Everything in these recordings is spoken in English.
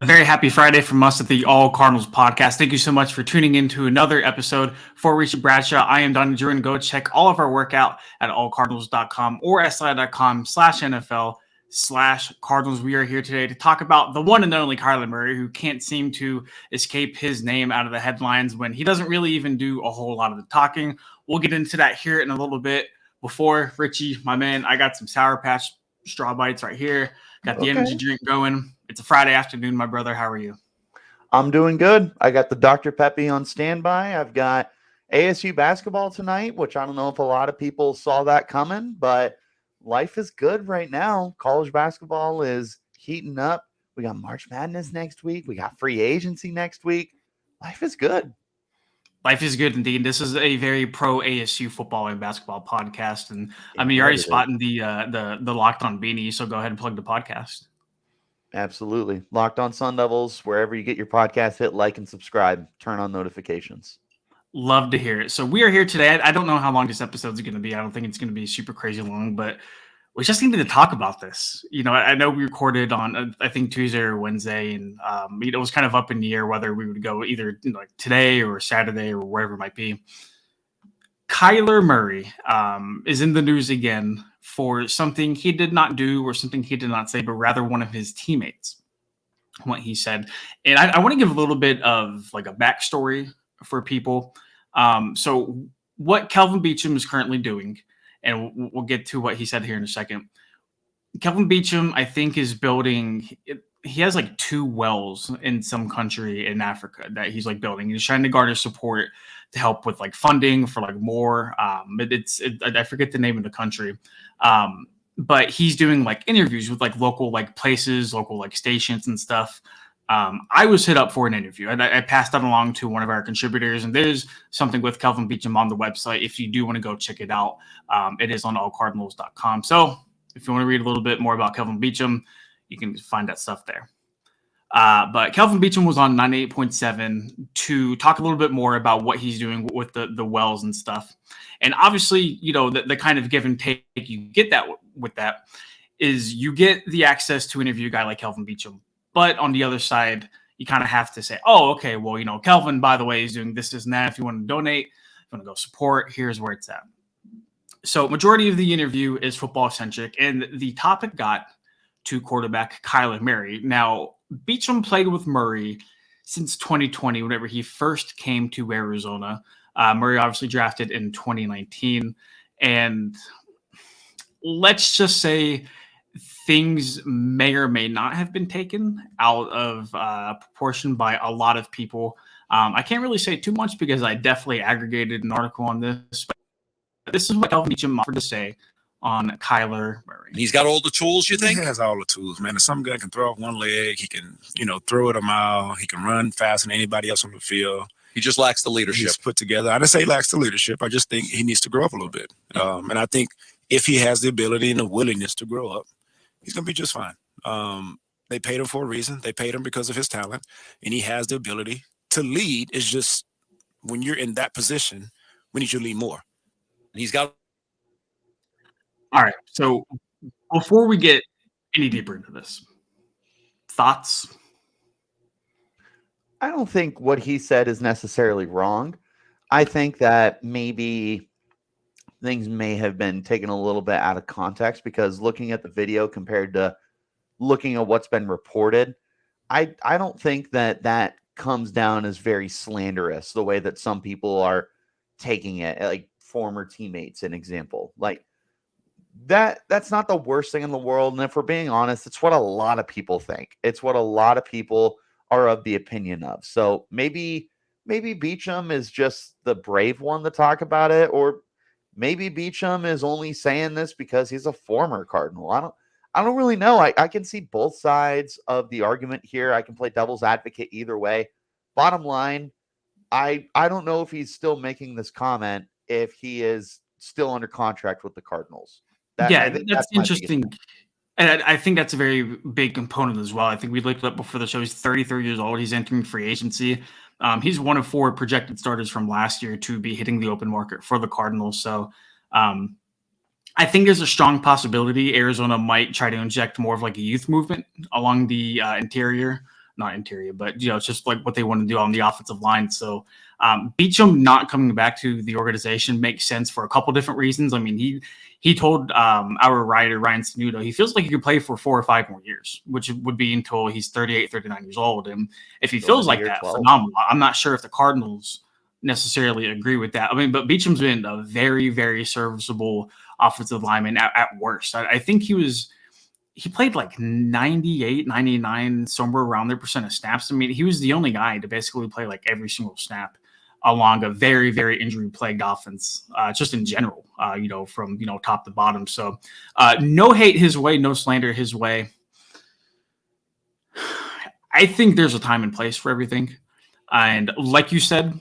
A very happy Friday from us at the All Cardinals podcast. Thank you so much for tuning in to another episode. For Richie Bradshaw, I am Donnie Drew, and go check all of our workout at allcardinals.com or SI.com/NFL/Cardinals. We are here today to talk about the one and only Kyler Murray, who can't seem to escape his name out of the headlines when he doesn't really even do a whole lot of the talking. We'll get into that here in a little bit. Before, Richie, my man, I got some Sour Patch Straw Bites right here. Got the energy drink going. It's a Friday afternoon, my brother. How are you? I'm doing good. I got the Dr. Peppy on standby. I've got ASU basketball tonight, which I don't know if a lot of people saw that coming, but life is good right now. College basketball is heating up. We got March Madness next week. We got free agency next week. Life is good. Life is good indeed. This is a very pro ASU football and basketball podcast, and I mean you're already spotting the Locked On beanie, so go ahead and plug the podcast. Absolutely. Locked On Sun Devils, wherever you get your podcast, hit like and subscribe. Turn on notifications. Love to hear it. So we are here today. I don't know how long this episode is going to be. I don't think it's going to be super crazy long, but we just needed to talk about this. You know, I know we recorded on, I think, Tuesday or Wednesday, and it was kind of up in the air whether we would go either like today or Saturday or wherever it might be. Kyler Murray is in the news again for something he did not do or something he did not say, but rather one of his teammates, what he said. And I want to give a little bit of like a backstory for people. So what Kelvin Beachum is currently doing, and we'll get to what he said here in a second. Kelvin Beachum, I think, is building he has like 2 wells in some country in Africa that he's like building. He's trying to garner support to help with like funding for like more. I forget the name of the country. But he's doing like interviews with like local like places, local like stations and stuff. I was hit up for an interview, and I passed that along to one of our contributors. And there's something with Kelvin Beachum on the website. If you do want to go check it out, it is on allcardinals.com. So if you want to read a little bit more about Kelvin Beachum, you can find that stuff there. But Kelvin Beachum was on 98.7 to talk a little bit more about what he's doing with the wells and stuff. And obviously, you know, the kind of give and take you get that with that is you get the access to interview a guy like Kelvin Beachum. But on the other side, you kind of have to say, oh, okay, well, you know, Kelvin, by the way, is doing this and that. If you want to donate, if you want to go support, here's where it's at. So majority of the interview is football centric, and the topic got to quarterback Kyler Murray. Now, Beachum played with Murray since 2020, whenever he first came to Arizona. Murray obviously drafted in 2019. And let's just say things may or may not have been taken out of proportion by a lot of people. I can't really say too much because I definitely aggregated an article on this. But this is what Kelvin Beachum offered to say on Kyler Murray. He's got all the tools, you think? He has all the tools, man. If some guy can throw off one leg, he can, throw it a mile. He can run faster than anybody else on the field. He just lacks the leadership. He's put together. I didn't say he lacks the leadership. I just think he needs to grow up a little bit. And I think if he has the ability and the willingness to grow up, he's going to be just fine. They paid him for a reason. They paid him because of his talent, and he has the ability to lead. It's just when you're in that position, we need you to lead more. And he's got. All right. So before we get any deeper into this, thoughts? I don't think what he said is necessarily wrong. I think that maybe things may have been taken a little bit out of context, because looking at the video compared to looking at what's been reported, I don't think that comes down as very slanderous, the way that some people are taking it, like former teammates, an example. Like that's not the worst thing in the world. And if we're being honest, it's what a lot of people think. It's what a lot of people are of the opinion of. So maybe Beachum is just the brave one to talk about it, or maybe Beachum is only saying this because he's a former Cardinal. I don't really know. I can see both sides of the argument here. I can play devil's advocate either way. Bottom line, I don't know if he's still making this comment if he is still under contract with the Cardinals. That's interesting. And I think that's a very big component as well. I think we looked up before the show. He's 33 years old. He's entering free agency. He's one of 4 projected starters from last year to be hitting the open market for the Cardinals. So I think there's a strong possibility Arizona might try to inject more of like a youth movement along the interior not interior, but it's just like what they want to do on the offensive line. So Beachum not coming back to the organization makes sense for a couple different reasons. I mean, he told our writer Ryan Sanudo he feels like he could play for 4 or 5 more years, which would be until he's 38, 39 years old. And if he feels like that, 12. phenomenal. I'm not sure if the Cardinals necessarily agree with that. I mean, but Beachum's been a very, very serviceable offensive lineman at worst. I think he played like 98, 99, somewhere around there % of snaps. I mean, he was the only guy to basically play like every single snap along a very, very injury-plagued offense, just in general, from, top to bottom. So no hate his way, no slander his way. I think there's a time and place for everything. And like you said,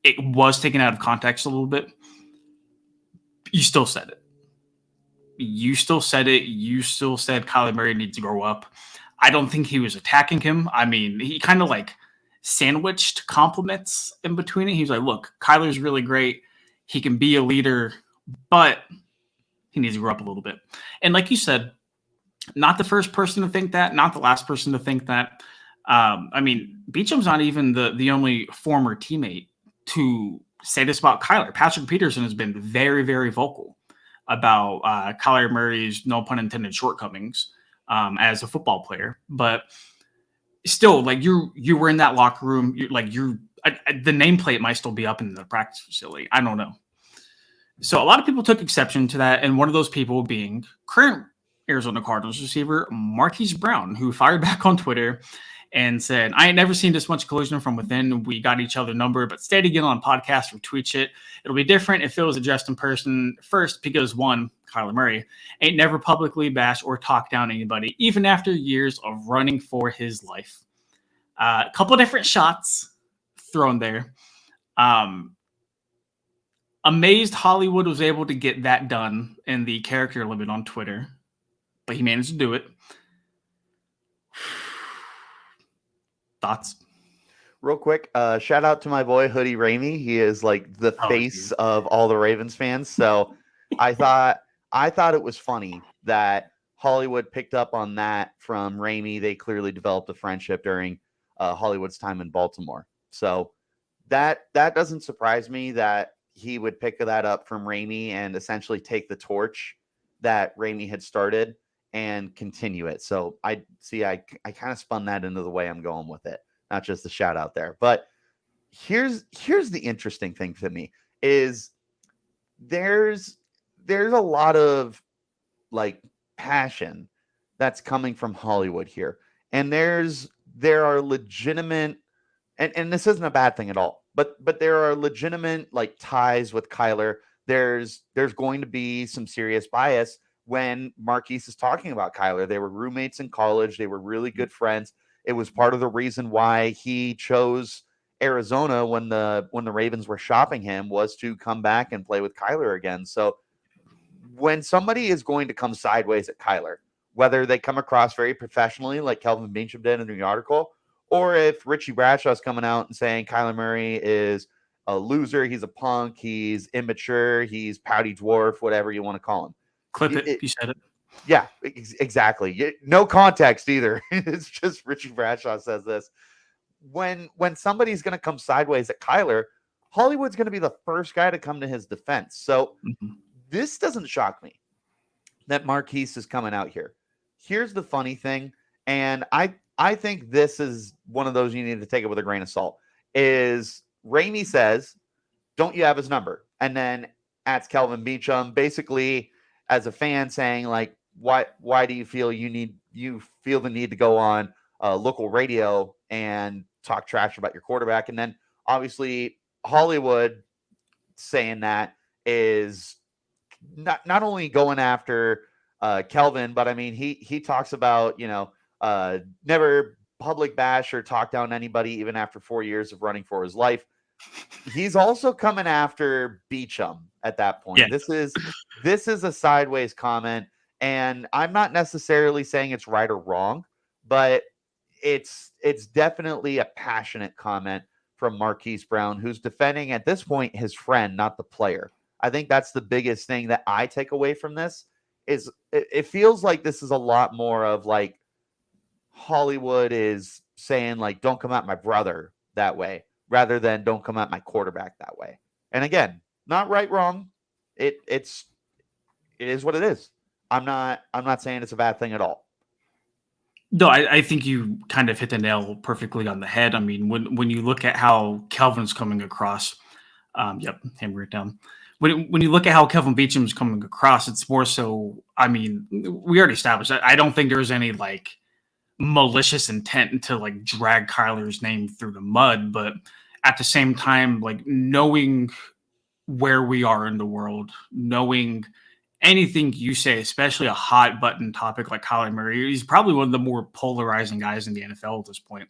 it was taken out of context a little bit. You still said it. You still said it. You still said Kyler Murray needs to grow up. I don't think he was attacking him. I mean, he kind of like sandwiched compliments in between it. He was like, look, Kyler's really great. He can be a leader, but he needs to grow up a little bit. And like you said, not the first person to think that, not the last person to think that. I mean, Beachum's not even the only former teammate to say this about Kyler. Patrick Peterson has been very, very vocal about Kyler Murray's, no pun intended, shortcomings as a football player. But still, like you were in that locker room. The nameplate might still be up in the practice facility. I don't know. So a lot of people took exception to that, and one of those people being current Arizona Cardinals receiver Marquise Brown, who fired back on Twitter and said, I ain't never seen this much collusion from within. We got each other number, but stay again on podcast or tweet shit. It'll be different if it was addressed in person first because, one, Kyler Murray ain't never publicly bashed or talked down anybody, even after years of running for his life. A couple different shots thrown there. Amazed Hollywood was able to get that done in the character limit on Twitter, but he managed to do it. Thoughts? Real quick, shout out to my boy Hoodie Ramey. He is like the face of all the Ravens fans. So I thought it was funny that Hollywood picked up on that from Ramey. They clearly developed a friendship during Hollywood's time in Baltimore. So that doesn't surprise me that he would pick that up from Ramey and essentially take the torch that Ramey had started and continue it. So I kind of spun that into the way I'm going with it, not just a shout out there. But here's the interesting thing to me is there's a lot of like passion that's coming from Hollywood here. And there are legitimate, and this isn't a bad thing at all, but there are legitimate like ties with Kyler. There's going to be some serious bias when Marquise is talking about Kyler. They were roommates in college. They were really good friends. It was part of the reason why he chose Arizona when the Ravens were shopping him, was to come back and play with Kyler again. So when somebody is going to come sideways at Kyler, whether they come across very professionally like Kelvin Beachum did in the article, or if Richie Bradshaw's coming out and saying Kyler Murray is a loser, he's a punk, he's immature, he's pouty dwarf, whatever you want to call him. Clip it. You said it. Yeah, exactly. No context either. It's just Richie Bradshaw says this. When somebody's going to come sideways at Kyler, Hollywood's going to be the first guy to come to his defense. So this doesn't shock me that Marquise is coming out here. Here's the funny thing, and I think this is one of those you need to take it with a grain of salt, is Ramey says, don't you have his number? And then adds Kelvin Beachum, basically as a fan saying, like, why do you feel you feel the need to go on local radio and talk trash about your quarterback? And then obviously Hollywood saying that is not only going after Kelvin, but I mean he talks about, never public bash or talk down anybody even after 4 years of running for his life. He's also coming after Beachum at that point. Yeah. This is a sideways comment, and I'm not necessarily saying it's right or wrong, but it's definitely a passionate comment from Marquise Brown, who's defending at this point his friend, not the player. I think that's the biggest thing that I take away from this is it feels like this is a lot more of like Hollywood is saying like, don't come at my brother that way, rather than don't come at my quarterback that way. And again, not right, wrong. It is what it is. I'm not saying it's a bad thing at all. No, I think you kind of hit the nail perfectly on the head. I mean, when you look at how Kelvin's coming across, yep, hammer it down. When you look at how Kelvin Beachum's coming across, it's more so. I mean, we already established that. I don't think there's any like malicious intent to like drag Kyler's name through the mud, but at the same time, like knowing where we are in the world, knowing anything you say, especially a hot button topic like Kyler Murray, he's probably one of the more polarizing guys in the NFL at this point.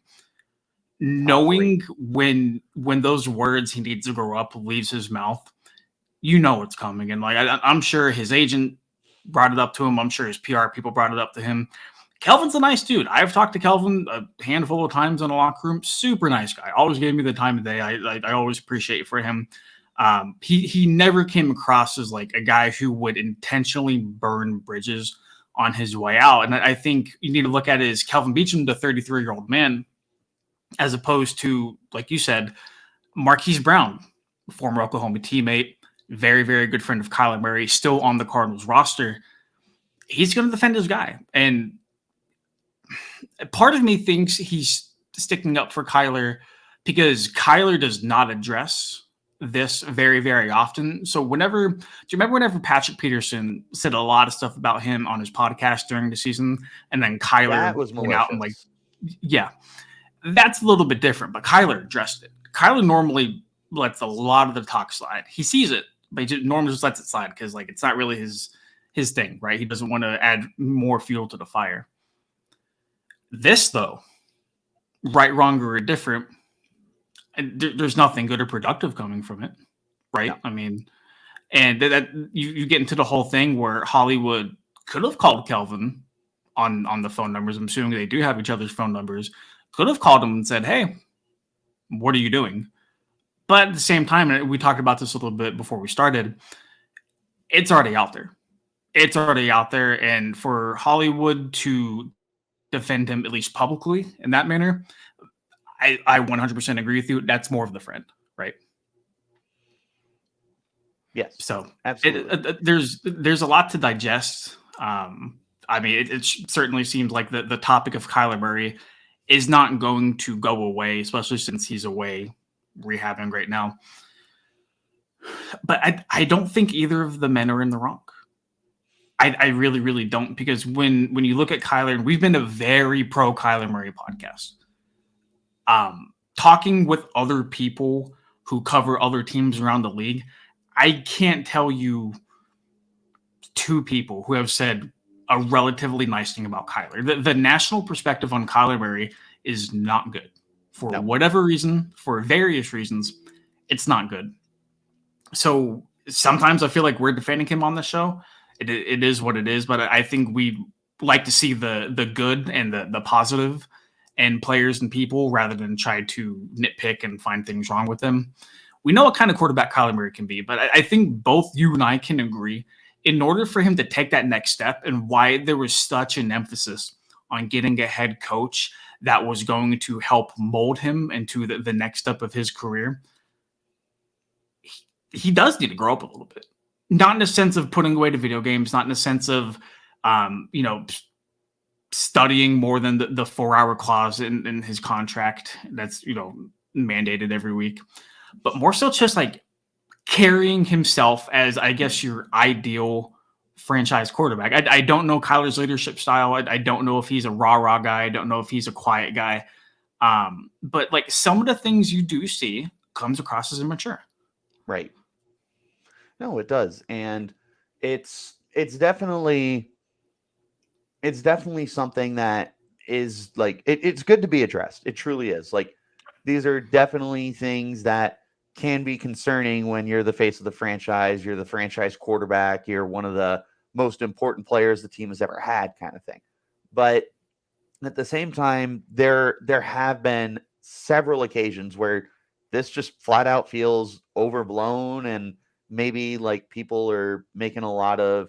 Knowing when those words he needs to grow up leaves his mouth, you know what's coming. And like I'm sure his agent brought it up to him. I'm sure his PR people brought it up to him. Kelvin's a nice dude. I've talked to Kelvin a handful of times in the locker room. Super nice guy. Always gave me the time of day. I always appreciate it for him. He never came across as like a guy who would intentionally burn bridges on his way out. And I think you need to look at it as Kelvin Beachum, the 33-year-old man, as opposed to, like you said, Marquise Brown, former Oklahoma teammate, very, very good friend of Kyler Murray, still on the Cardinals roster. He's going to defend his guy. And part of me thinks he's sticking up for Kyler because Kyler does not address this very, very often. So do you remember whenever Patrick Peterson said a lot of stuff about him on his podcast during the season, and then Kyler went out and like, yeah, that's a little bit different, but Kyler addressed it. Kyler normally lets a lot of the talk slide. He sees it, but he normally just lets it slide because like it's not really his thing, right? He doesn't want to add more fuel to the fire. This though, right, wrong, or indifferent, and there's nothing good or productive coming from it, right? No. I mean, and that you get into the whole thing where Hollywood could have called Kelvin on the phone numbers. I'm assuming they do have each other's phone numbers. Could have called him and said, "Hey, what are you doing?" But at the same time, and we talked about this a little bit before we started, it's already out there. It's already out there, and for Hollywood to defend him at least publicly in that manner, I 100% agree with you. That's more of the friend, right? Yes. So absolutely, there's a lot to digest. I mean, it certainly seems like the topic of Kyler Murray is not going to go away, especially since he's away rehabbing right now. But I don't think either of the men are in the wrong. I really, really don't, because when you look at Kyler, and we've been a very pro Kyler Murray podcast. Talking with other people who cover other teams around the league, I can't tell you two people who have said a relatively nice thing about Kyler. The national perspective on Kyler Murray is not good for whatever reason, for various reasons. It's not good. So sometimes I feel like we're defending him on the show. It is what it is, but I think we like to see the good and the positive and players and people rather than try to nitpick and find things wrong with them. We know what kind of quarterback Kyler Murray can be, but I think both you and I can agree in order for him to take that next step and why there was such an emphasis on getting a head coach that was going to help mold him into the next step of his career. He does need to grow up a little bit, not in the sense of putting away the video games, not in the sense of, studying more than the 4-hour clause in his contract that's mandated every week, but more so just like carrying himself as, I guess, your ideal franchise quarterback. I don't know Kyler's leadership style. I don't know if he's a rah-rah guy. I don't know if he's a quiet guy. But like some of the things you do see comes across as immature. Right. No, it does. And it's definitely something that is like, it's good to be addressed. It truly is. Like, these are definitely things that can be concerning when you're the face of the franchise, you're the franchise quarterback, you're one of the most important players the team has ever had, kind of thing. But at the same time, there have been several occasions where this just flat out feels overblown, and maybe like people are making a lot of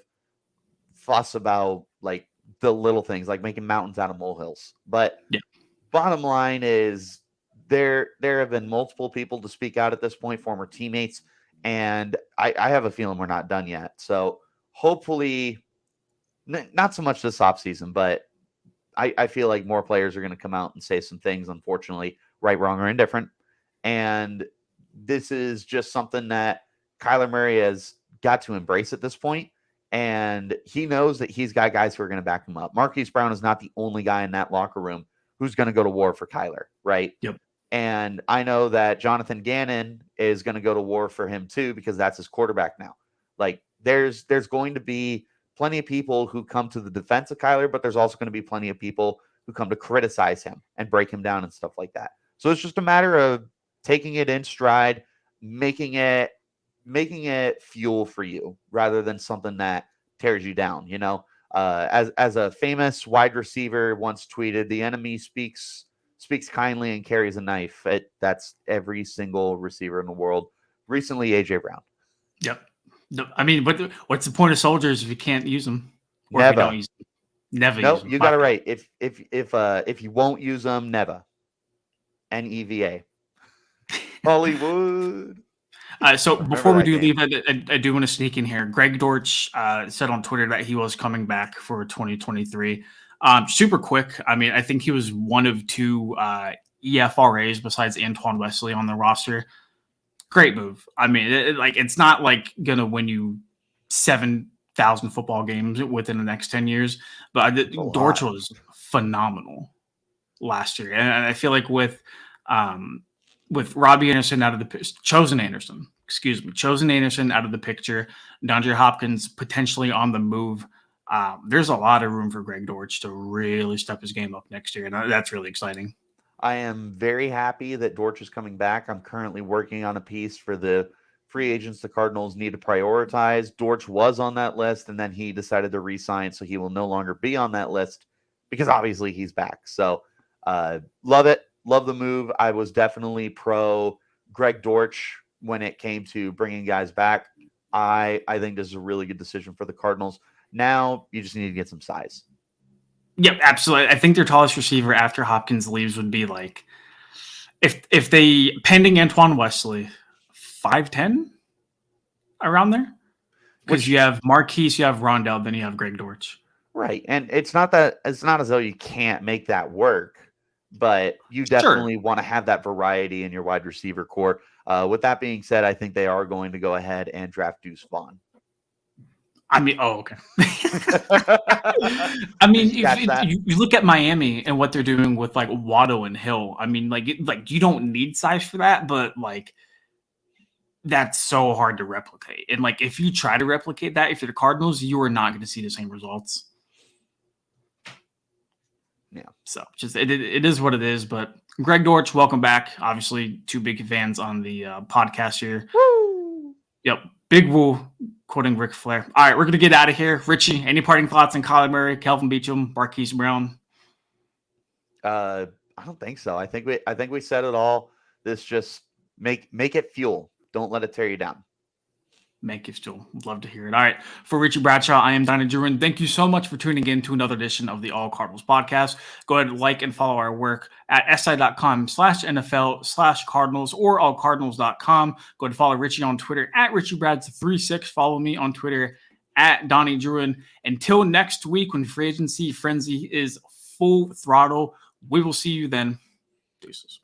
fuss about like the little things like making mountains out of molehills. But Yeah. bottom line is there have been multiple people to speak out at this point, former teammates, and I have a feeling we're not done yet. So hopefully, not so much this offseason, but I feel like more players are going to come out and say some things, unfortunately, right, wrong, or indifferent. And this is just something that Kyler Murray has got to embrace at this point. And he knows that he's got guys who are going to back him up. Marquise Brown is not the only guy in that locker room who's going to go to war for Kyler, right? Yep. And I know that Jonathan Gannon is going to go to war for him too, because that's his quarterback now. Like there's going to be plenty of people who come to the defense of Kyler, but there's also going to be plenty of people who come to criticize him and break him down and stuff like that. So it's just a matter of taking it in stride, making it fuel for you rather than something that tears you down. You know, as a famous wide receiver once tweeted, the enemy speaks kindly and carries a knife. That's every single receiver in the world. Recently, AJ Brown. Yep. I mean, what's the point of soldiers if you can't use them? Or Never. If you don't use them? Never. Nope, use them. you got it right. If you won't use them, never. NEVA. Hollywood. So before we do game. leave, I do want to sneak in here. Greg Dortch said on Twitter that he was coming back for 2023. Super quick. I mean, I think he was one of two EFRAs besides Antoine Wesley on the roster. Great move. I mean, it's not like gonna win you 7,000 football games within the next 10 years, but Dortch was phenomenal last year, and I feel like with Robbie Anderson out of the Chosen Anderson out of the picture, DeAndre Hopkins potentially on the move. There's a lot of room for Greg Dortch to really step his game up next year, and that's really exciting. I am very happy that Dortch is coming back. I'm currently working on a piece for the free agents the Cardinals need to prioritize. Dortch was on that list, and then he decided to re-sign, so he will no longer be on that list because obviously he's back. So love it. Love the move. I was definitely pro Greg Dortch when it came to bringing guys back. I think this is a really good decision for the Cardinals. Now you just need to get some size. Yep, absolutely. I think their tallest receiver after Hopkins leaves would be like, if they pending Antoine Wesley, 5'10", around there. Because you have Marquise, you have Rondell, then you have Greg Dortch. Right, and it's not as though you can't make that work, but you definitely want to have that variety in your wide receiver core. With that being said, I think they are going to go ahead and draft Deuce Vaughn. I mean, okay. I mean, if you look at Miami and what they're doing with like Waddle and Hill. I mean, like you don't need size for that, but like that's so hard to replicate. And like if you try to replicate that, if you're the Cardinals, you are not going to see the same results. Yeah. So just it is what it is. But Greg Dortch, welcome back. Obviously, two big fans on the podcast here. Woo! Yep. Big woo, quoting Ric Flair. All right, we're going to get out of here. Richie, any parting thoughts on Kyler Murray, Kelvin Beachum, Marquise Brown? I don't think so. I think we said it all. This just make it fuel. Don't let it tear you down. Make it still. Love to hear it. All right. For Richie Bradshaw, I am Donnie Druin. Thank you so much for tuning in to another edition of the All Cardinals podcast. Go ahead and like and follow our work at si.com/NFL/Cardinals or allcardinals.com. Go ahead and follow Richie on Twitter at RichieBrads36. Follow me on Twitter at Donnie Druin. Until next week when free agency frenzy is full throttle, we will see you then. Deuces.